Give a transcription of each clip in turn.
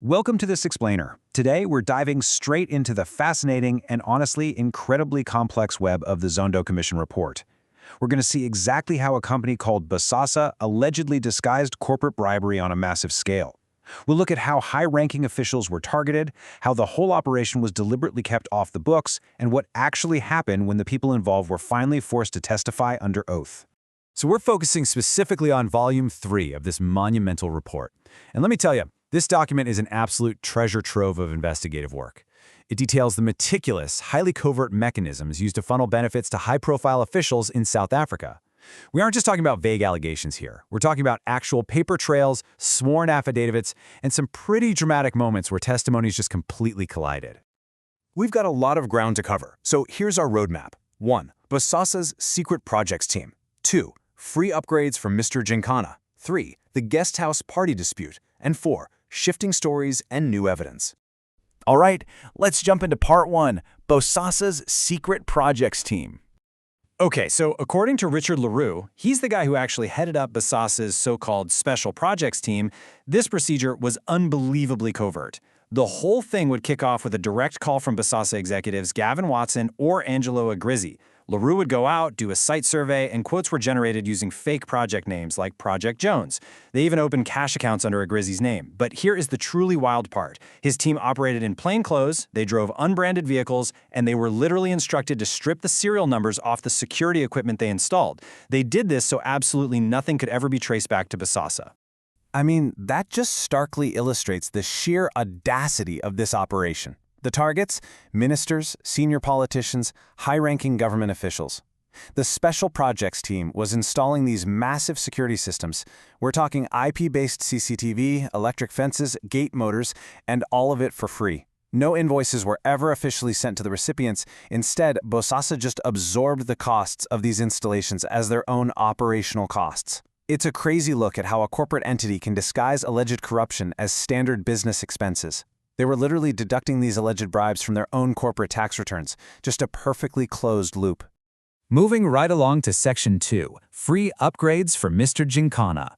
Welcome to This Explainer. Today, we're diving straight into the fascinating and honestly incredibly complex web of the Zondo Commission report. We're going to see exactly how a company called Bosasa allegedly disguised corporate bribery on a massive scale. We'll look at how high-ranking officials were targeted, how the whole operation was deliberately kept off the books, and what actually happened when the people involved were finally forced to testify under oath. So we're focusing specifically on Volume 3 of this monumental report. And let me tell you, this document is an absolute treasure trove of investigative work. It details the meticulous, highly covert mechanisms used to funnel benefits to high-profile officials in South Africa. We aren't just talking about vague allegations here. We're talking about actual paper trails, sworn affidavits, and some pretty dramatic moments where testimonies just completely collided. We've got a lot of ground to cover, so here's our roadmap. 1. Bosasa's secret projects team. 2. Free upgrades from Mr. Gincana. 3. The guesthouse party dispute. And 4. Shifting stories and new evidence. All right, let's jump into Part 1, Bosasa's secret projects team. Okay, so according to Richard le Roux, he's the guy who actually headed up Bosasa's so-called special projects team. This procedure was unbelievably covert. The whole thing would kick off with a direct call from Bosasa executives Gavin Watson or Angelo Agrizzi. Le Roux would go out, do a site survey, and quotes were generated using fake project names like Project Jones. They even opened cash accounts under Agrizzi's name. But here is the truly wild part. His team operated in plain clothes, they drove unbranded vehicles, and they were literally instructed to strip the serial numbers off the security equipment they installed. They did this so absolutely nothing could ever be traced back to Bosasa. I mean, that just starkly illustrates the sheer audacity of this operation. The targets? Ministers, senior politicians, high-ranking government officials. The Special Projects team was installing these massive security systems. We're talking IP-based CCTV, electric fences, gate motors, and all of it for free. No invoices were ever officially sent to the recipients. Instead, Bosasa just absorbed the costs of these installations as their own operational costs. It's a crazy look at how a corporate entity can disguise alleged corruption as standard business expenses. They were literally deducting these alleged bribes from their own corporate tax returns, just a perfectly closed loop. Moving right along to Section 2, Free Upgrades for Mr. Gincana.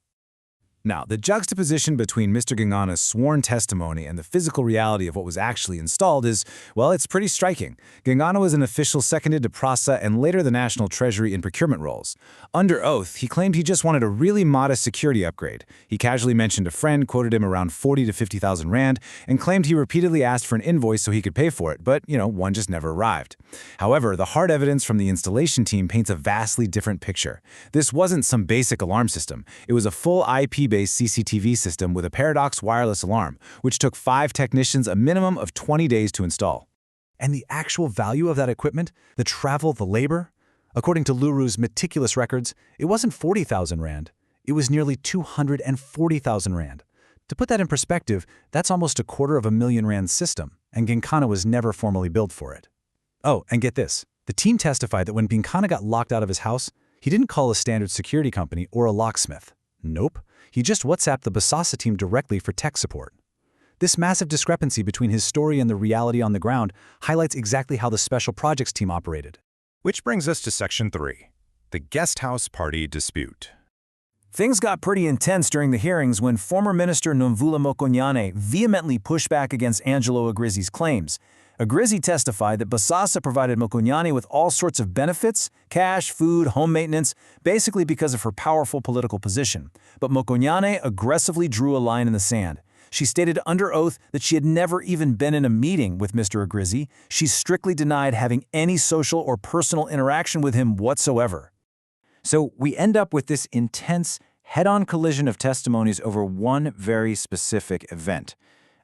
Now, the juxtaposition between Mr. Gincana's sworn testimony and the physical reality of what was actually installed is, well, it's pretty striking. Gincana was an official seconded to Prasa and later the National Treasury in procurement roles. Under oath, he claimed he just wanted a really modest security upgrade. He casually mentioned a friend quoted him around 40 to 50,000 rand and claimed he repeatedly asked for an invoice so he could pay for it, but, one just never arrived. However, the hard evidence from the installation team paints a vastly different picture. This wasn't some basic alarm system. It was a full IP-based CCTV system with a Paradox wireless alarm, which took 5 technicians a minimum of 20 days to install. And the actual value of that equipment, the travel, the labor? According to le Roux's meticulous records, it wasn't 40,000 rand. It was nearly 240,000 rand. To put that in perspective, that's almost $250,000 rand system, and Gincana was never formally billed for it. Oh, and get this. The team testified that when Gincana got locked out of his house, he didn't call a standard security company or a locksmith. Nope. He just WhatsApped the Bosasa team directly for tech support. This massive discrepancy between his story and the reality on the ground highlights exactly how the Special Projects team operated. Which brings us to Section 3, the guesthouse party dispute. Things got pretty intense during the hearings when former Minister Nomvula Mokonyane vehemently pushed back against Angelo Agrizzi's claims. Agrizzi testified that Bosasa provided Mokonyane with all sorts of benefits, cash, food, home maintenance, basically because of her powerful political position. But Mokonyane aggressively drew a line in the sand. She stated under oath that she had never even been in a meeting with Mr. Agrizzi. She strictly denied having any social or personal interaction with him whatsoever. So we end up with this intense, head-on collision of testimonies over one very specific event.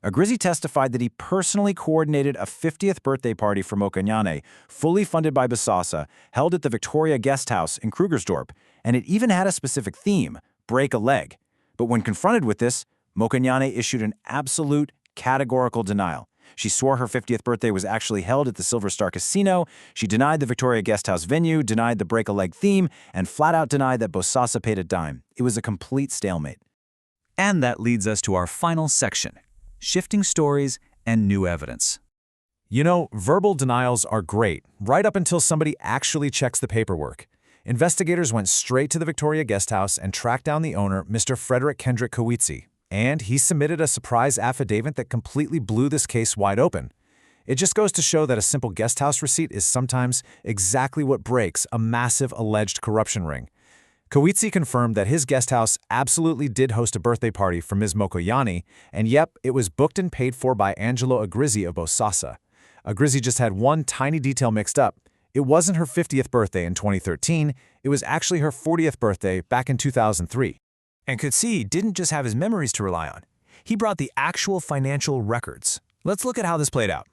Agrizzi testified that he personally coordinated a 50th birthday party for Mokonyane, fully funded by Bosasa, held at the Victoria Guesthouse in Krugersdorp, and it even had a specific theme, break a leg. But when confronted with this, Mokonyane issued an absolute, categorical denial. She swore her 50th birthday was actually held at the Silver Star Casino, she denied the Victoria Guesthouse venue, denied the break-a-leg theme, and flat-out denied that Bosasa paid a dime. It was a complete stalemate. And that leads us to our final section, shifting stories and new evidence. Verbal denials are great, right up until somebody actually checks the paperwork. Investigators went straight to the Victoria Guesthouse and tracked down the owner, Mr. Frederick Kendrick Kowitsi. And he submitted a surprise affidavit that completely blew this case wide open. It just goes to show that a simple guesthouse receipt is sometimes exactly what breaks a massive alleged corruption ring. Kawitsi confirmed that his guesthouse absolutely did host a birthday party for Ms. Mokonyane, and yep, it was booked and paid for by Angelo Agrizzi of Bosasa. Agrizzi just had one tiny detail mixed up. It wasn't her 50th birthday in 2013, it was actually her 40th birthday back in 2003. And Kawitsi didn't just have his memories to rely on. He brought the actual financial records. Let's look at how this played out.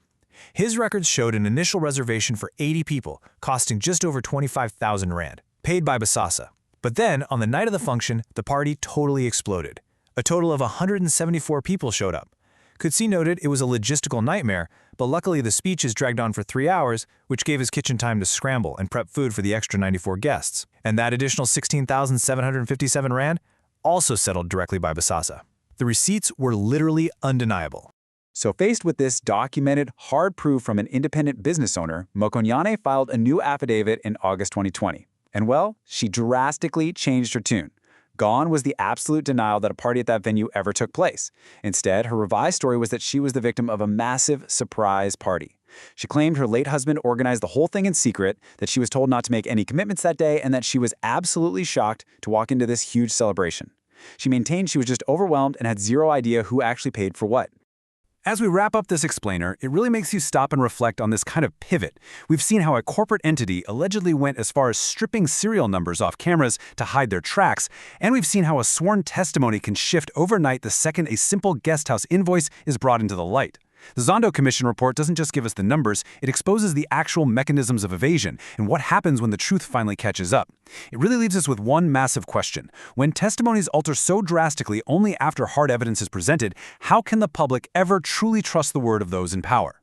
His records showed an initial reservation for 80 people, costing just over 25,000 rand, paid by Bosasa. But then, on the night of the function, the party totally exploded. A total of 174 people showed up. Kawitsi noted it was a logistical nightmare, but luckily the speeches dragged on for 3 hours, which gave his kitchen time to scramble and prep food for the extra 94 guests. And that additional 16,757 rand also settled directly by Bosasa. The receipts were literally undeniable. So faced with this documented, hard proof from an independent business owner, Mokonyane filed a new affidavit in August 2020. And well, she drastically changed her tune. Gone was the absolute denial that a party at that venue ever took place. Instead, her revised story was that she was the victim of a massive surprise party. She claimed her late husband organized the whole thing in secret, that she was told not to make any commitments that day, and that she was absolutely shocked to walk into this huge celebration. She maintained she was just overwhelmed and had zero idea who actually paid for what. As we wrap up this explainer, it really makes you stop and reflect on this kind of pivot. We've seen how a corporate entity allegedly went as far as stripping serial numbers off cameras to hide their tracks, and we've seen how a sworn testimony can shift overnight the second a simple guesthouse invoice is brought into the light. The Zondo Commission report doesn't just give us the numbers, it exposes the actual mechanisms of evasion and what happens when the truth finally catches up. It really leaves us with one massive question. When testimonies alter so drastically only after hard evidence is presented, how can the public ever truly trust the word of those in power?